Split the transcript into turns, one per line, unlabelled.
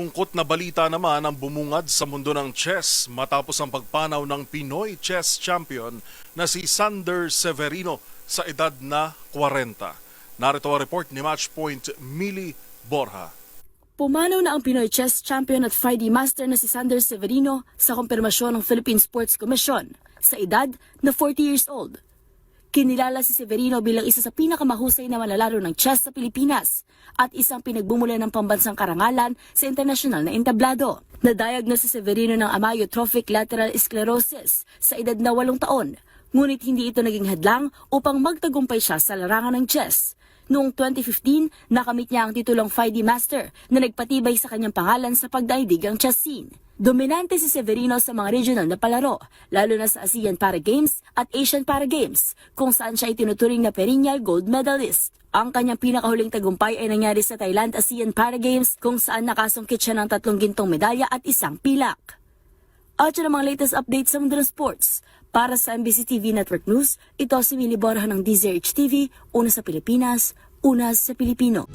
Malungkot na balita naman ang bumungad sa mundo ng chess matapos ang pagpanaw ng Pinoy chess champion na si Sander Severino sa edad na 40. Narito ang report ni Matchpoint Mili Borja.
Pumanaw na ang Pinoy chess champion at FIDE master na si Sander Severino sa kumpirmasyon ng Philippine Sports Commission sa edad na 40 years old. Kinilala si Severino bilang isa sa pinakamahusay na manlalaro ng chess sa Pilipinas at isang pinagbumulan ng pambansang karangalan sa internasyonal na entablado. Na-diagnose si Severino ng amyotrophic lateral sclerosis sa edad na 8 taon, ngunit hindi ito naging hadlang upang magtagumpay siya sa larangan ng chess. Noong 2015, nakamit niya ang titulong FIDE Master na nagpatibay sa kanyang pangalan sa pagdaigdigang chess scene. Dominante si Severino sa mga regional na palaro, lalo na sa ASEAN Para Games at Asian Para Games, kung saan siya itinuturing na perennial gold medalist. Ang kanyang pinakahuling tagumpay ay nangyari sa Thailand ASEAN Para Games, kung saan nakasungkit siya ng 3 gintong medalya at 1 pilak. At yun ang mga latest updates sa mundo ng sports. Para sa MBC TV Network News, ito si Mili Borja ng DZRH TV, una sa Pilipinas, una sa Pilipino.